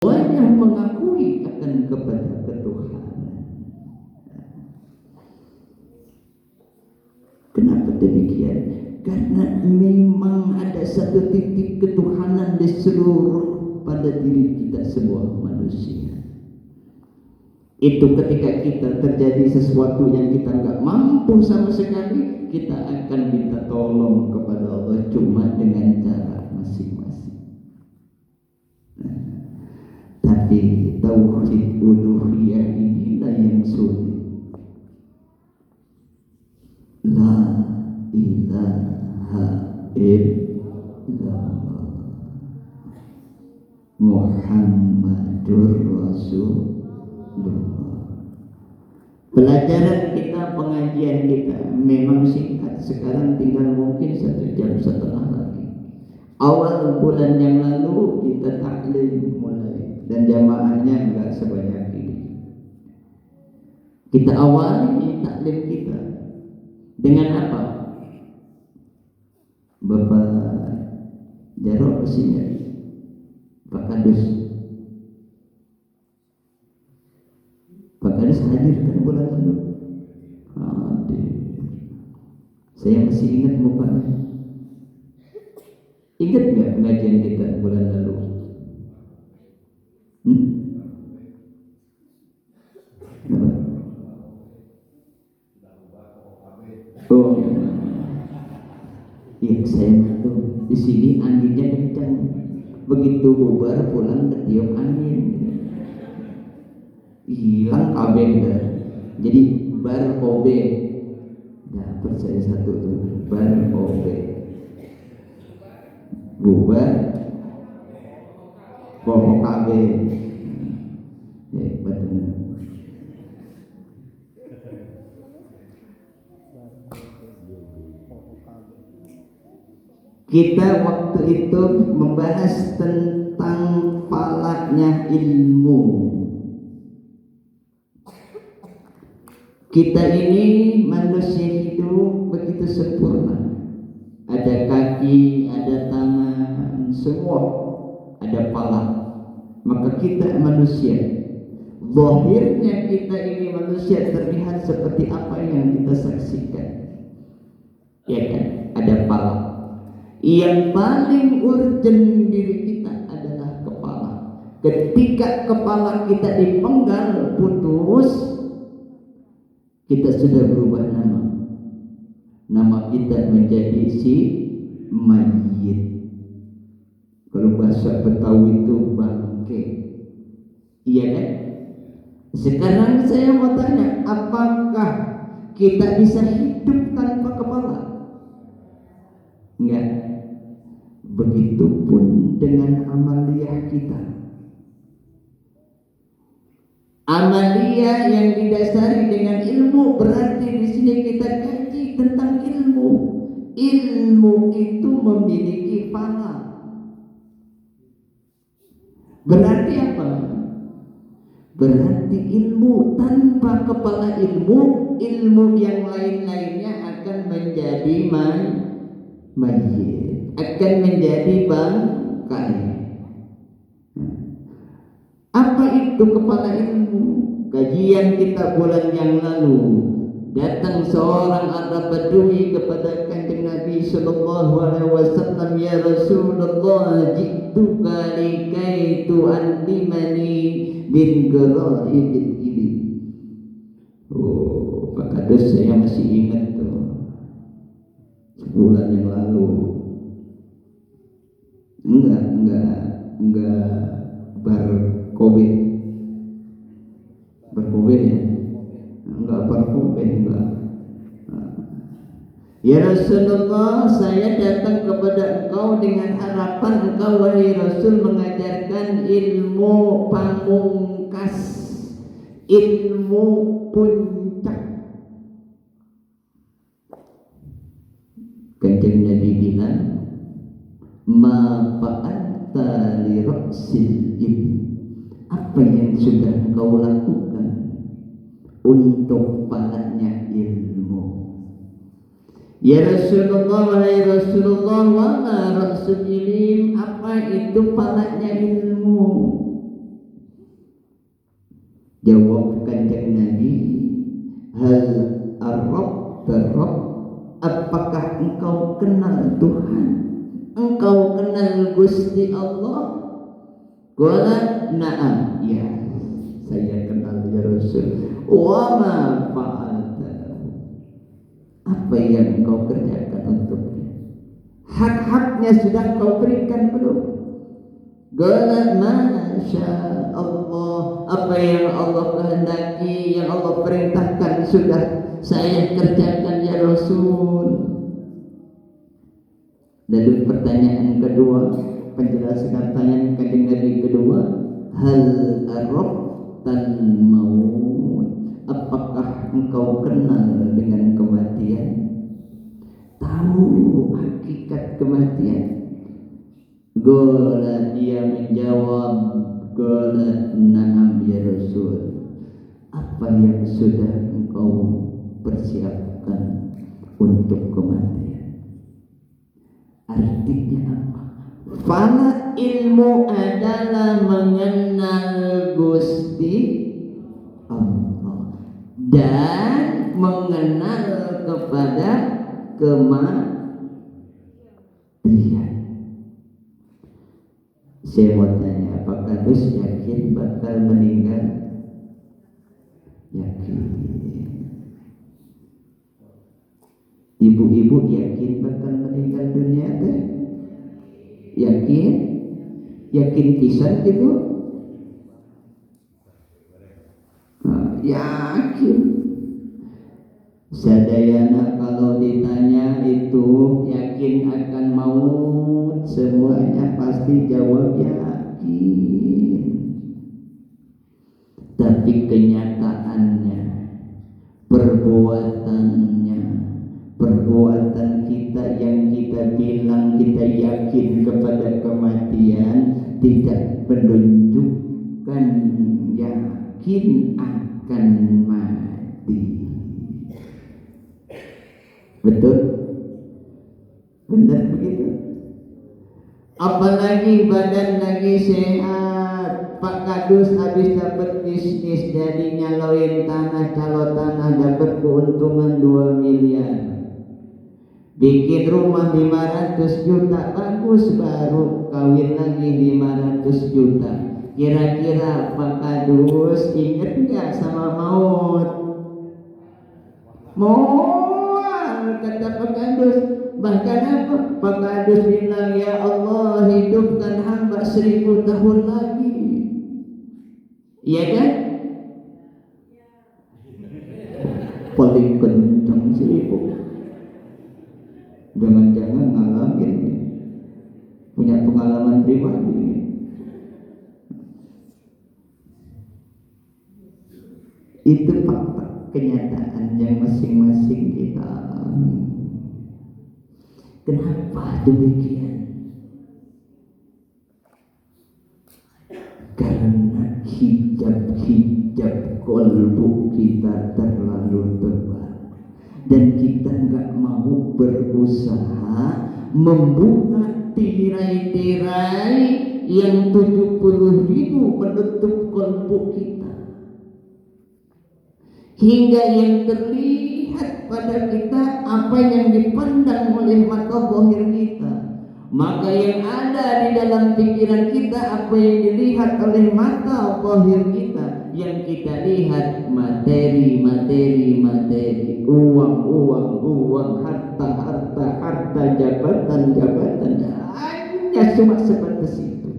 semuanya mengakui akan kepada ketuhanan. Kenapa demikian? Karena memang ada satu titik ketuhanan di seluruh pada diri kita semua manusia. Itu ketika kita terjadi sesuatu yang kita nggak mampu sama sekali, kita akan minta tolong kepada Allah cuma dengan cara masing-masing. Tapi tauhid uluhiyah inilah yang sulit. La ilaha illallah Muhammadur Rasulullah. Pelajaran kita, pengajian kita memang singkat. Sekarang tinggal mungkin 1,5 jam lagi. Awal bulan yang lalu kita taklim mulai, dan jamaahnya enggak sebanyak ini. Kita awali taklim kita dengan apa? Bapak Jarod kesini, Pak Kadus. Pak Kadus hadir kan bulan lalu? Hadir. Saya masih ingat mukanya. Ingat nggak pengajian kita bulan lalu? Kenapa? Oh, iya, saya tuh di sini anginnya kencang. Begitu bubar pulang ketiup angin, hilang kabel dah. Jadi bar OB. Ya, percaya satu tuh, bar OB. Bubar pokok kabel. Betul. Kita waktu itu membahas tentang falaknya ilmu. Kita ini manusia hidup begitu sempurna. Ada kaki, ada tangan, semua ada palak. Maka kita manusia. Zahirnya kita ini manusia terlihat seperti apa yang kita saksikan. Ya kan? Ada palak. Yang paling urgent diri kita adalah kepala. Ketika kepala kita dipenggal putus, kita sudah berubah nama. Nama kita menjadi si mayit. Kalau bahasa Betawi itu bangke. Iya kan? Sekarang saya mau tanya, apakah kita bisa hidup tanpa kepala? Enggak. Begitupun dengan amaliyah kita. Amaliyah yang didasari dengan ilmu, berarti di sini kita kaji tentang ilmu. Ilmu itu memiliki pala. Berarti apa? Berarti ilmu tanpa kepala ilmu, ilmu yang lain-lainnya akan menjadi mayit. Akan menjadi bangkai. Apa itu kepala ilmu? Kajian kita bulan yang lalu, datang seorang Arab Badui kepada Kanjeng Nabi sallallahu alaihi wasallam, ya Rasulullah, ji'tuka likai tu'allimani min gharaibit ini. Oh, Pak Kadus saya masih ingat tuh. Sebulan yang lalu. Enggak berkobe ya, enggak berkobe, enggak. Ya Rasulullah, saya datang kepada engkau dengan harapan engkau wahai Rasul mengajarkan ilmu pamungkas, ilmu puncak. Kanjeng Nabi bilang, ma fa'atta li ra'sil ilmi, apa yang sudah engkau lakukan untuk palanya ilmu. Ya Rasulullah, wahai Rasulullah, wa ma ra'sul ilm, apa itu palanya ilmu? Jawab Kanjeng Nabi, hal arab, apakah engkau kenal Tuhan? Engkau kenal Gusti Allah? Qala na'am, ya saya kenal ya Rasul. Wa ma fa'alta, apa yang engkau kerjakan untuknya? Hak-haknya sudah kau berikan belum? Qala masya Allah, apa yang Allah kehendaki, yang Allah perintahkan sudah saya kerjakan ya Rasul. Lalu pertanyaan kedua, penjelasan pertanyaan Kanjeng Nabi kedua, hal araftal maut, apakah engkau kenal dengan kematian? Tahu hakikat kematian? Qala, dia menjawab, qala na'am ya Rasul, apa yang sudah engkau persiapkan untuk kematian? Artinya apa? Fala ilmu adalah mengenal Gusti Allah dan mengenal kepada kematian. Saya mau tanya, apakah Gus yakin bakal meninggal? Yakin. Ibu-ibu yakin bakal meninggal dunia teh? Yakin? Yakin pisan gitu? Yakin. Sadayana kalau ditanya itu yakin akan maut, semuanya pasti jawab yakin. Tapi kenyataannya, perbuatan kita yang kita bilang kita yakin kepada kematian tidak menunjukkan yakin akan mati. Betul? Benar begitu? Apalagi badan lagi sehat, Pak Kadus habis dapat bisnis jadi nyaloin tanah, calo tanah dapat keuntungan 2 miliar. Bikin rumah 500 juta, bagus, baru kawin lagi 500 juta. Kira-kira Pak Kadus inget nggak sama maut? Maut, kata Pak Kadus. Bahkan apa? Pak Kadus bilang, ya Allah hidupkan hamba 1000 tahun lagi. Iya kan? Paling kencang 1000. Jangan-jangan ngalamin, punya pengalaman pribadi. Itu fakta kenyataan yang masing-masing kita alami. Kenapa demikian? Karena hijab kolbu kita terlalu tebal dan kita nggak mau berusaha membuka tirai-tirai yang 70.000 menutup kolbu kita, hingga yang terlihat pada kita apa yang dipandang oleh mata zahir kita, maka yang ada di dalam pikiran kita apa yang dilihat oleh mata zahir kita. Yang kita lihat materi, uang, harta, jabatan, hanya cuma sebatas itu.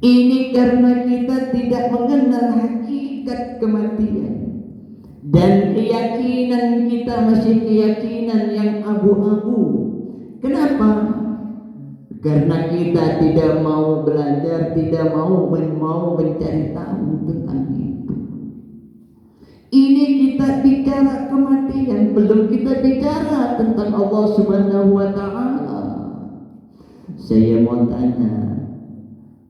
Ini karena kita tidak mengenal hakikat kematian, dan keyakinan kita masih keyakinan yang abu-abu. Kenapa? Karena kita tidak mau belajar, tidak mau mencari tahu tentang itu. Ini kita bicara kematian, belum kita bicara tentang Allah Subhanahu wa Ta'ala. Saya mau tanya,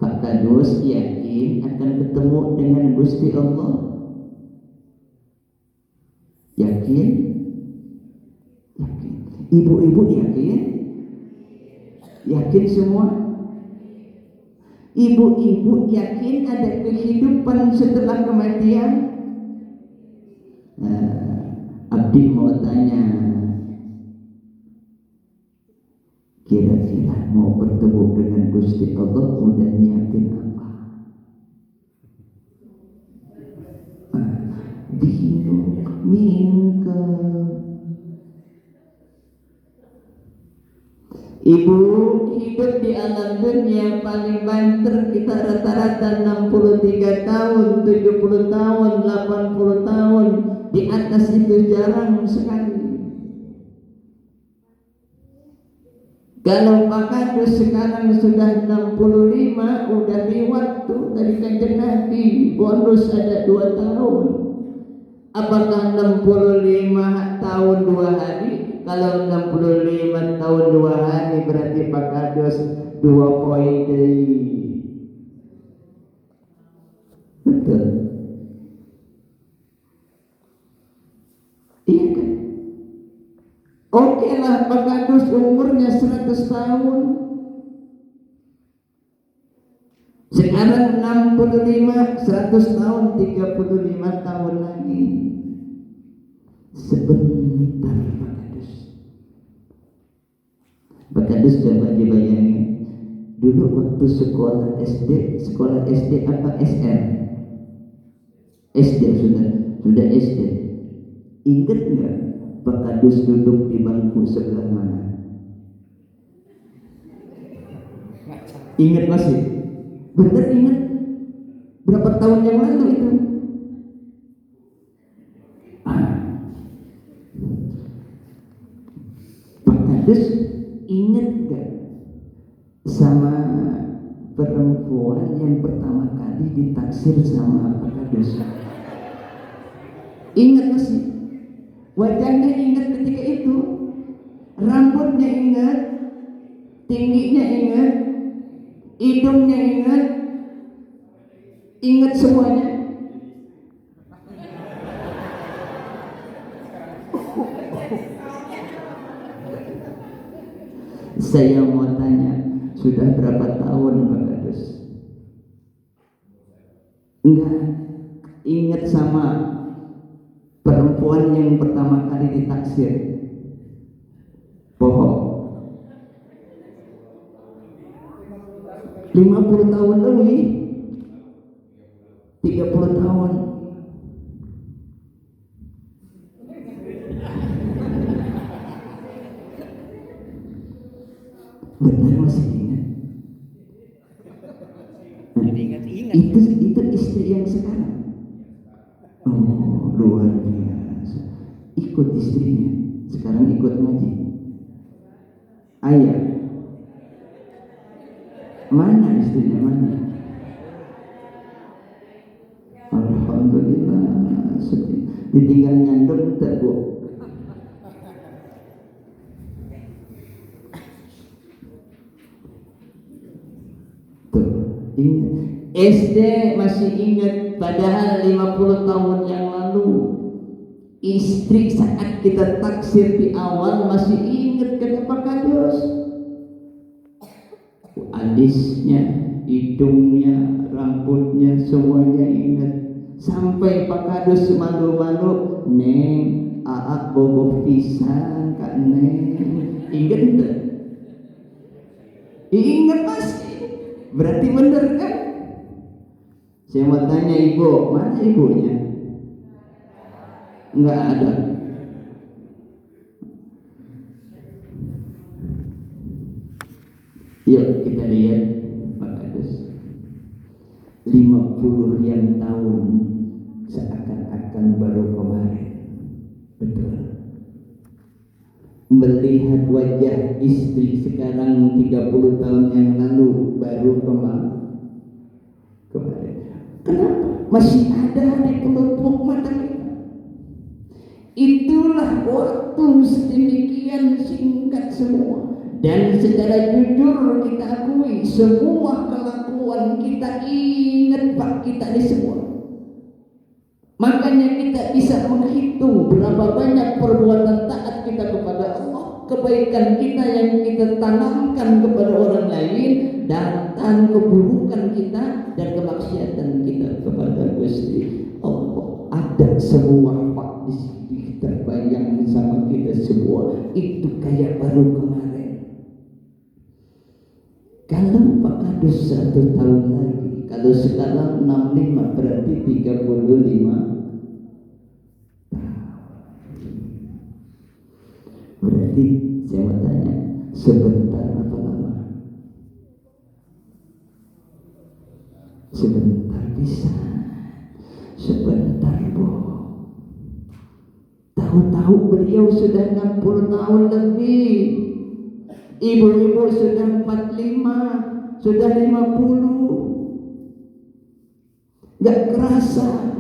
Pak Kadus yakin akan ketemu dengan Gusti Allah? Yakin? Yakin. Ibu-ibu yakin? Yakin semua? Ibu-ibu yakin ada kehidupan setelah kematian? Abdi mau tanya, kira-kira mau bertemu dengan Gusti Allah udah nyiapin apa? Bingung, minta. Ibu hidup di alam dunia paling banter kita rata-rata 63 tahun, 70 tahun, 80 tahun. Di atas itu jarang sekali. Kalau Pak Kadus sekarang sudah 65, udah lewat tuh dari Kanjeng Nabi, bonus ada 2 tahun. Apakah 65 tahun 2 hari? Kalau 65 tahun 2 hari berarti Pak Kadus 2 poin dari. Betul. Iya kan? Oke lah Pak Kadus umurnya 100 tahun. Sekarang 65, 100 tahun, 35 tahun lagi. Sebentar Pak Kadus. Pak Kadus coba dibayangin. Dulu waktu sekolah SD apa SM? SD sudah SD. Ingat nggak Pak Kadus duduk di bangku sebelah mana? Ingat masih? Bener ingat? Berapa tahun yang lalu itu? Pak Kadus ingat gak sama perempuan yang pertama kali ditaksir sama Pak Kadus? Ingat masih? Wajahnya ingat ketika itu, rambutnya ingat, tingginya ingat, hidungnya ingat semuanya. Saya mau tanya, sudah berapa tahun Pak Kadus? Enggak ingat sama perempuan yang pertama kali ditaksir? Bohong. 50 tahun lebih, 30 tahun. Benar masih ingat? Itu istri yang sekarang. Oh, luar biasa. Ikut istrinya. Sekarang ikut ngaji. Ayah. Mana istrinya mana? Alhamdulillah. Ditinggal nyandung tak Bu? Tuh, ingat. SD masih ingat, padahal 50 tahun yang lalu. Istri saat kita taksir di awal masih ingat kata Pak Kadus. Alisnya, hidungnya, rambutnya, semuanya ingat. Sampai Pak Kadus malu-malu, Neng, aak boboh pisan Kak Neng. Ingat enggak? Ingat pasti. Berarti benar kan? Saya mau tanya ibu, mana ibunya? Enggak ada. Yuk kita lihat Pak Kadus. 50 yang tahun seakan-akan baru kemarin. Betul. Melihat wajah istri sekarang 30 tahun yang lalu baru kemarin. Kenapa? Masih ada di pelupuk mata kita. Itulah waktu sedemikian singkat semua. Dan secara jujur kita akui semua kelakuan kita ingat Pak kita di semua. Makanya kita bisa menghitung berapa banyak perbuatan taat kita kepada Allah, kebaikan kita yang kita tanamkan kepada orang lain, datang keburukan kita dan kemaksiatan kita kepada Gusti Allah. Ada semua Pak di sini terbayang sama kita semua. Itu kayak baru kemarin. Kalau Pak Kadus 1 tahun lagi, kalau sekarang 65 berarti 35. Berarti saya mau tanya, sebentar apa lama? Sebentar bisa, sebentar Bu. Tahu-tahu beliau sudah 60 tahun lebih. Ibu-ibu sudah 45, sudah 50. Gak kerasa.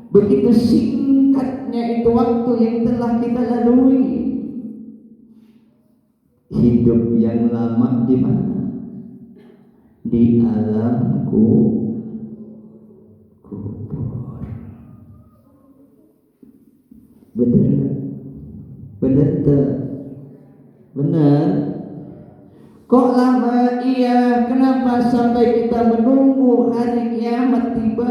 Begitu singkatnya itu waktu yang telah kita lalui. Hidup yang lama di mana? Di alam kubur. Benar nggak? Benar tak? Benar. Kok lama? Iya. Kenapa sampai kita menunggu hari kiamat tiba?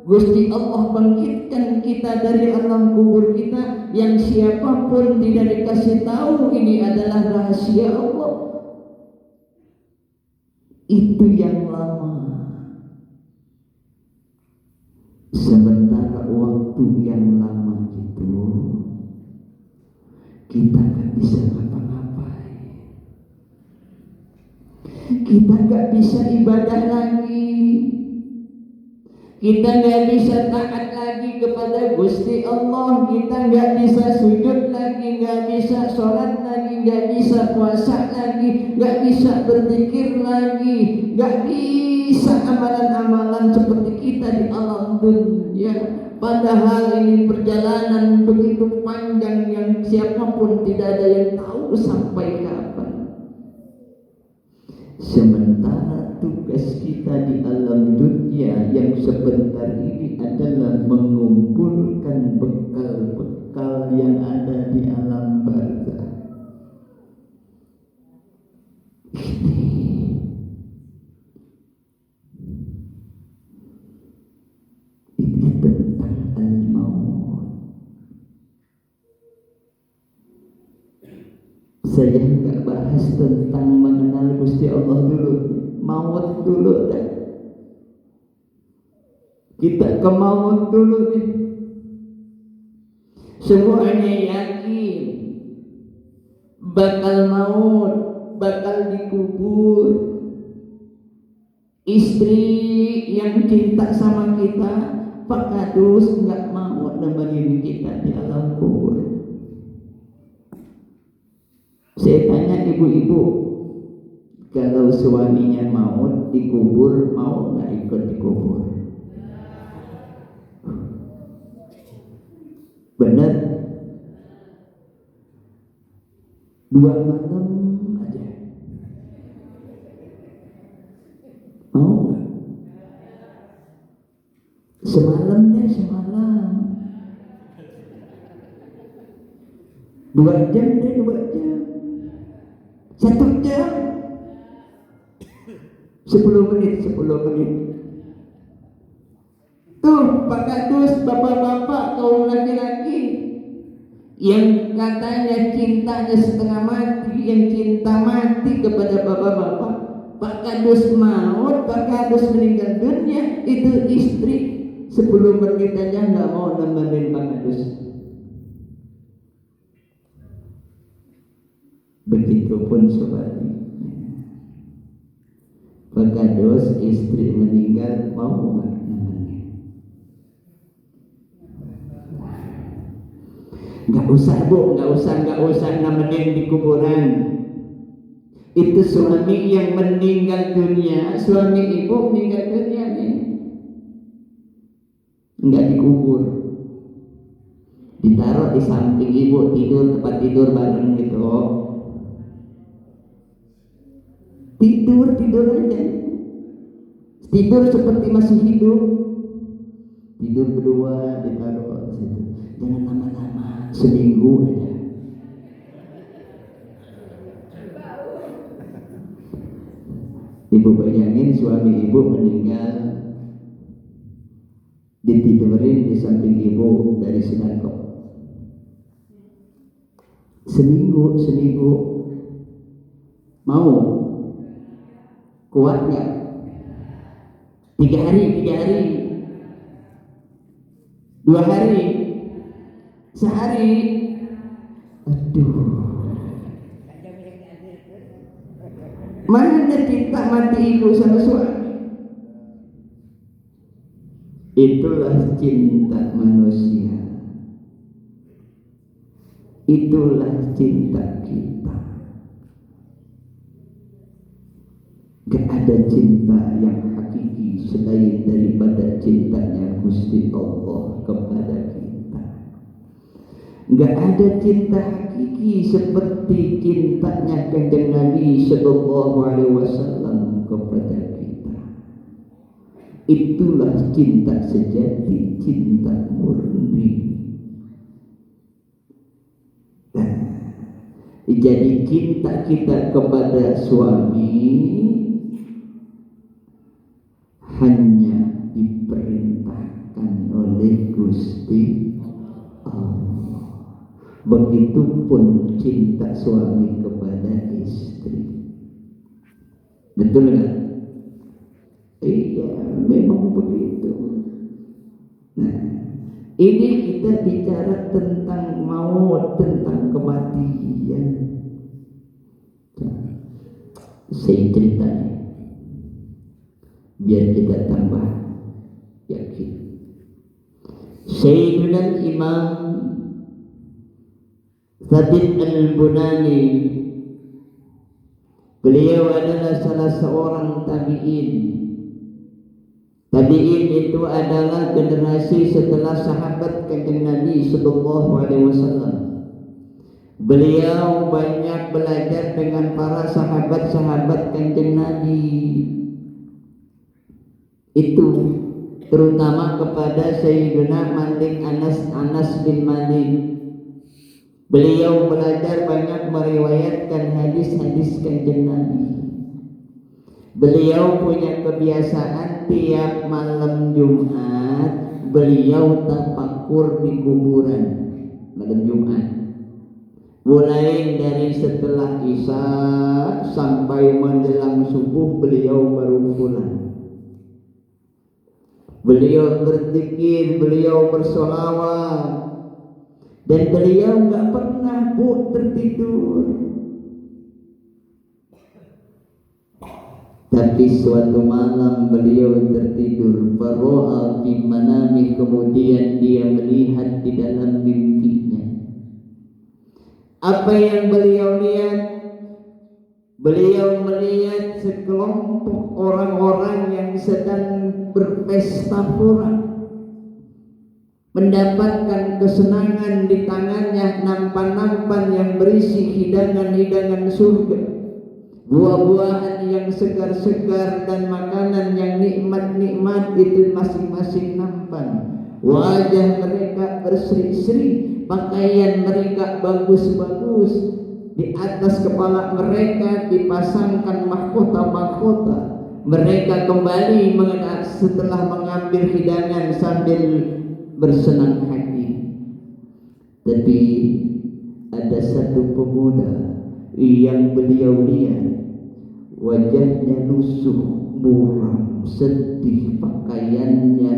Gusti Allah bangkitkan kita dari alam kubur kita, yang siapapun tidak dikasih tahu ini adalah rahasia Allah. Itu yang lama. Sementara waktu yang lama itu kita gak bisa ngapa-ngapain. Kita gak bisa ibadah lagi. Kita gak bisa taat lagi kepada Gusti Allah. Kita gak bisa sujud lagi, gak bisa sholat lagi, gak bisa puasa lagi, gak bisa berzikir lagi, gak bisa amalan-amalan seperti kita di alam dunia. Padahal ini perjalanan begitu panjang yang siapapun tidak ada yang tahu sampai kapan. Sementara tugas kita di alam dunia yang sebentar ini adalah mengumpulkan bekal-bekal yang ada di alam barzakh. Ini tentang al-maut. Saya nggak bahas tentang mengenal Gusti Allah dulu, maut dulu dah. Kita ke maut dulu nih. Semuanya yakin bakal maut, bakal dikubur. Istri yang cinta sama kita, Pak Kadus nggak mau nemenin kita di alam kubur. Saya tanya ibu-ibu, kalau suaminya maut dikubur, mau nggak ikut dikubur? Benar? 2 malam aja. Mau nggak? Semalam deh, semalam. 2 jam deh, 2 jam. 1 jam. 10 menit, 10 menit. Tuh Pak Kadus, bapak-bapak, kaum laki-laki yang katanya cintanya setengah mati, yang cinta mati kepada bapak-bapak. Pak Kadus maut, Pak Kadus meninggal dunia, itu istri 10 menit aja nggak mau nemenin Pak Kadus. Begitupun sebaliknya. Pak Kadus istri meninggal mau nggak nemenin? Nggak usah Bu, nggak usah nemenin di kuburan. Itu suami yang meninggal dunia, suami ibu meninggal dunia nih, nggak dikubur, ditaruh di samping ibu, tidur tempat tidur bareng gitu. Tidur aja, tidur seperti masih hidup, tidur berdua ditaruh situ. Jangan lama-lama, seminggu aja. Ibu bayangin suami ibu meninggal, ditidurin di samping ibu dari sedekah. Seminggu mau kuat nggak? 3 hari, 2 hari, sehari, aduh, mana cinta mati ibu sama suami? Itulah cinta manusia. Itulah cinta kita. Gak ada cinta yang hakiki selain daripada cintanya Gusti Allah kepada kita. Gak ada cinta hakiki seperti cintanya Kanjeng Nabi Sallallahu Alaihi Wasallam kepada kita. Itulah cinta sejati, cinta murni. Jadi cinta kita kepada suami hanya diperintahkan oleh Gusti Allah. Begitupun cinta suami kepada istri. Betul kan? Iya, memang begitu. Nah, ini kita bicara tentang maut, tentang kematian. Saya cerita biar kita tambah yakin. Sayyidina Imam Thabit Al-Bunani, beliau adalah salah seorang tabi'in. Tabi'in itu adalah generasi setelah sahabat Kanjeng Nabi Sallallahu Alaihi Wasallam. Beliau banyak belajar dengan para sahabat-sahabat Kanjeng Nabi. Itu terutama kepada Sayyidina Malik Anas bin Malik. Beliau belajar banyak meriwayatkan hadis-hadis Kanjeng Nabi. Beliau punya kebiasaan tiap malam Jumat beliau tafakur di kuburan malam Jumat. Mulai dari setelah Isya sampai menjelang subuh beliau baru pulang. Beliau berzikir, beliau bersolawat, dan beliau nggak pernah tertidur. Tapi suatu malam beliau tertidur, faro'a fi manami, kemudian dia melihat di dalam mimpinya. Apa yang beliau lihat? Beliau melihat sekelompok orang-orang yang sedang berpesta pora, mendapatkan kesenangan di tangannya nampan-nampan yang berisi hidangan-hidangan surga, buah-buahan yang segar-segar dan makanan yang nikmat-nikmat itu masing-masing nampan. Wajah mereka berseri-seri, pakaian mereka bagus-bagus, di atas kepala mereka dipasangkan mahkota-mahkota. Mereka kembali setelah mengambil hidangan sambil bersenang hati. Tapi ada satu pemuda yang beliau lihat, wajahnya lusuh, muram, sedih, pakaiannya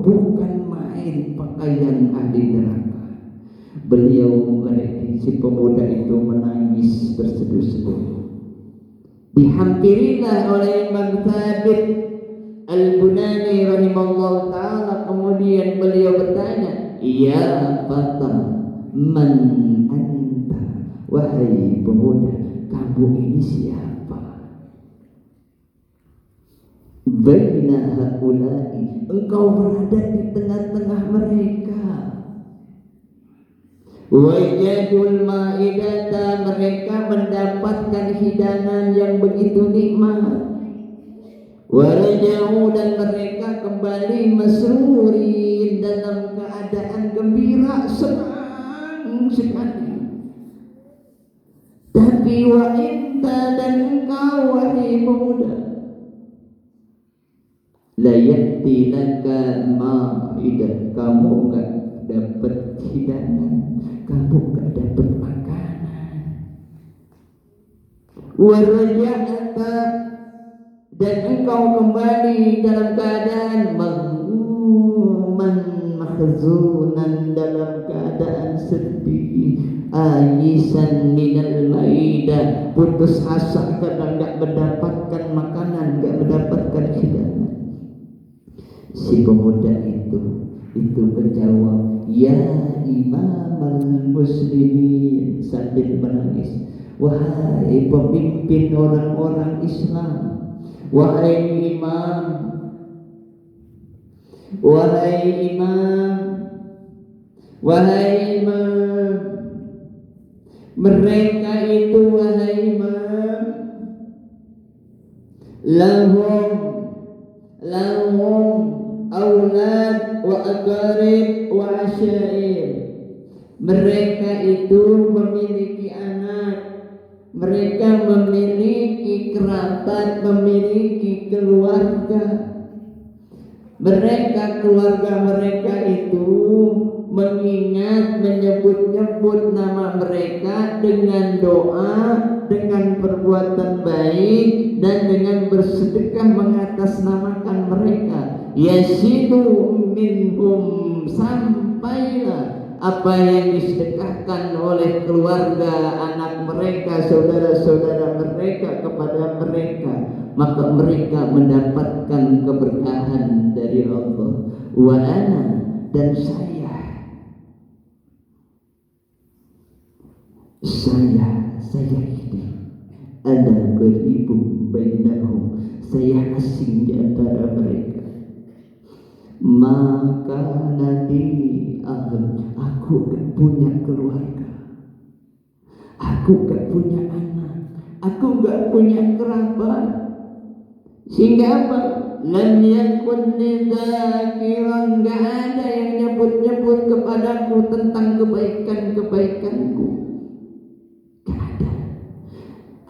bukan main pakaian ahli neraka. Beliau si pemuda itu menangis berseduh-seduh. Dihampirilah oleh Imam Thabit Al-Bunani rahimahullah ta'ala. Kemudian beliau bertanya, ya fata, man anta, wahai pemuda, kamu ini siapa? Baina haulai, engkau berada di tengah-tengah mereka. Wajadul ma'idata, mereka mendapatkan hidangan yang begitu nikmat. Warajau, dan mereka kembali masrurin, dalam keadaan gembira, senang sekali. Tapi wa inta dan engkau wahai pemuda, la yati laka ma'idah, kamu enggak dapat hidangan, kamu enggak dapat makanan. Wa raja'ata, dan engkau kembali dalam keadaan mahzunan, dalam keadaan sedih, ayisan minal maidah, putus asa karena enggak mendapatkan makanan, enggak mendapatkan hidangan. Si pemuda itu menjawab, ya imamal muslimin, sambil menangis, wahai pemimpin orang-orang Islam, wahai imam, wahai imam, wahai imam, mereka itu wahai imam, lahum aulad wa aqarib wa asyair, mereka itu memiliki anak, mereka memiliki kerabat, memiliki keluarga. Mereka, keluarga mereka itu mengingat, menyebut-nyebut nama mereka dengan doa, dengan perbuatan baik, dan dengan bersedekah mengatasnamakan mereka. Yasidu minhum, sampailah apa yang disedekahkan oleh keluarga, anak mereka, saudara-saudara mereka kepada mereka, maka mereka mendapatkan keberkahan dari Allah. Wa ana, dan saya ini ada gharibun bainahum, saya asing di antara mereka. Maka nanti aku gak punya keluarga, aku gak punya anak, aku gak punya kerabat, sehingga apa? Lam yakun lidzakiran, gak ada yang nyebut-nyebut kepadaku tentang kebaikan-kebaikanku, gak ada.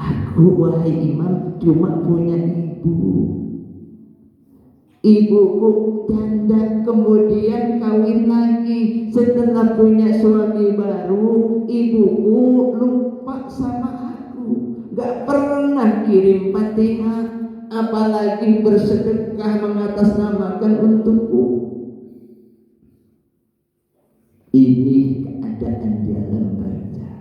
Aku wahai imam cuma punya ibuku janda, kemudian kawin lagi, setelah punya suami baru, ibuku lupa sama aku, gak pernah kirim Fatihah, apalagi bersedekah mengatasnamakan untukku. Ini keadaan di alam barzah.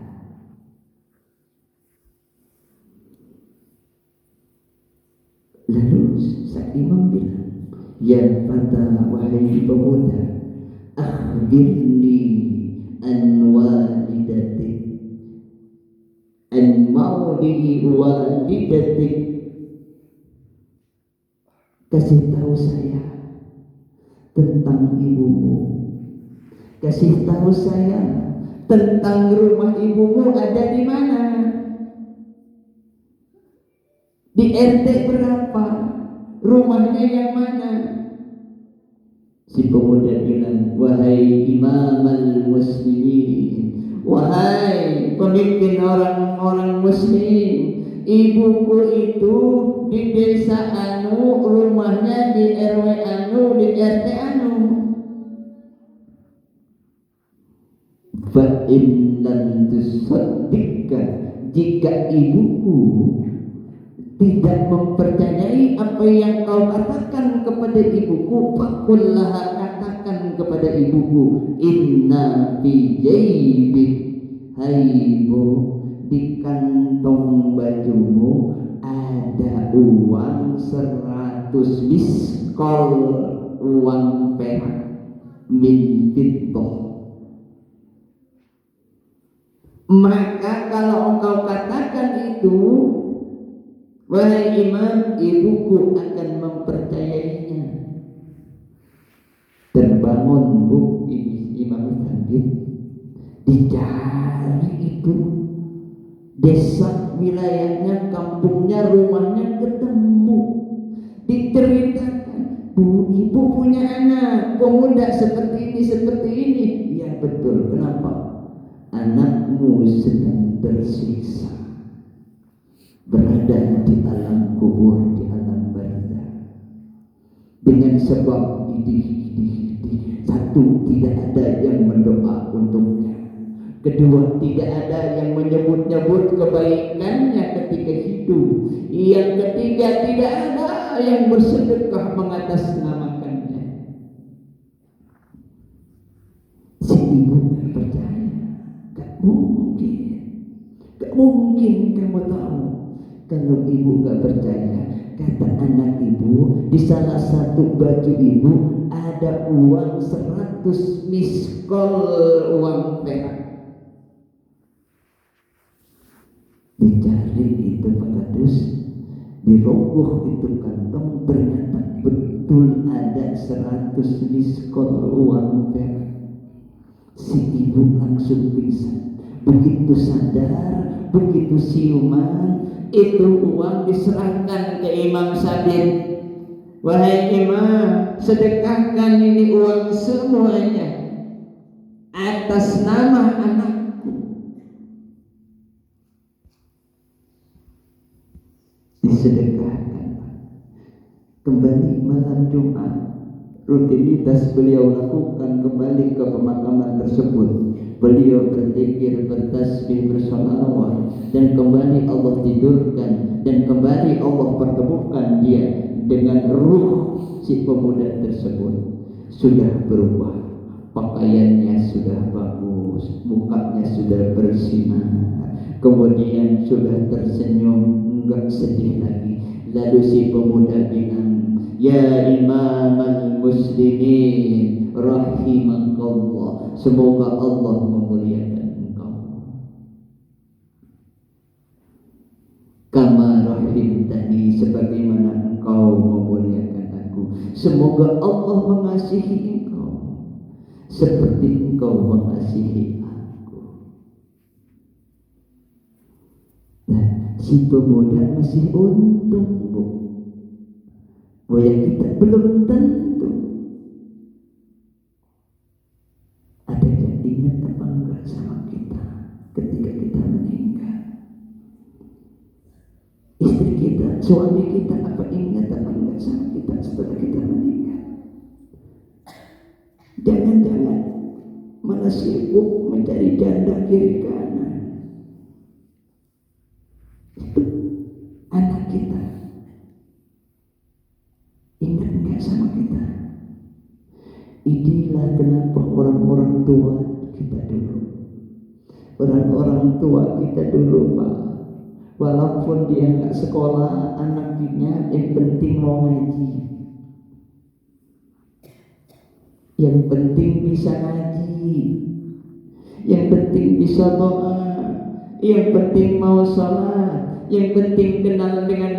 Lalu sang imam bilang, ya fata, wahai pemuda, akhbirni an walidatik, an maudi walidatik, kasih tahu saya tentang ibumu, kasih tahu saya tentang rumah ibumu ada di mana, di RT berapa, rumahnya yang mana. Si pemuda bilang, wahai imamal muslimin, wahai pemimpin orang-orang muslim, ibuku itu di desa anu, rumahnya di RW anu, di RT anu. Fa in lam tusaddiqka, jika ibuku tidak mempercayai apa yang kau katakan kepada ibuku, fakullaha, katakan kepada ibuku, inna fi jaybi, hai ibu, di kantong bajumu ada uang 100 miskol, uang perak, min fiddah. Maka kalau engkau katakan itu, wahai imam, ibuku akan mempercayainya. Terbangun bu Imam Sabit, dicari itu desa, wilayahnya, kampungnya, rumahnya, ketemu, diceritakan, bu, ibu punya anak pemuda seperti ini. Ya betul, kenapa? Anakmu sedang tersiksa, berada di alam kubur, di alam barzakh. Dengan sebab ini, satu, tidak ada yang mendoa untuknya. Kedua, tidak ada yang menyebut-nyebut kebaikannya ketika hidup. Yang ketiga, tidak ada yang bersedekah mengatasnamakannya. Si ibu gak percaya, gak mungkin kamu tahu. Kalau ibu gak percaya, kata anak ibu, di salah satu baju ibu ada uang 100 miskol uang perak. Dicari itu pakadus, dirogoh itu kantong, ternyata betul ada 100 miskol uang perak. Si ibu langsung pingsan. Begitu sadar, begitu siuman, itu uang diserahkan ke Imam Sabit. Wahai Imam, sedekahkan ini uang semuanya atas nama anakku. Disedekahkan. Kembali malam Jumat, rutinitas beliau lakukan kembali ke pemakaman tersebut. Beliau berzikir, bertasbih, bersolawat, dan kembali Allah tidurkan, dan kembali Allah pertemukan dia dengan ruh si pemuda tersebut. Sudah berubah, pakaiannya sudah bagus, mukanya sudah bersinar, kemudian sudah tersenyum, enggak sedih lagi. Lalu si pemuda bilang, ya Imam al-Muslimin rahimakallah, semoga Allah memuliakan engkau. Kama rahimtani, sebagaimana engkau memuliakan aku. Semoga Allah mengasihi engkau seperti engkau mengasihi aku. Nah, si pemuda masih untung, Bu. Bahwa kita belum tentu ada yang ingat apa enggak sama kita ketika kita meninggal. Istri kita, suami kita, apa ingat apa enggak sama kita setelah kita meninggal. Jangan-jangan malah sibuk mencari janda kiri kanan. Itu anak kita ingat enggak sama kita. Inilah kenapa orang-orang tua kita dulu, orang-orang tua kita dulu, Pak, walaupun dia nggak sekolah, anaknya yang penting mau ngaji, yang penting bisa ngaji, yang penting bisa doa, yang penting mau sholat, yang penting kenal dengan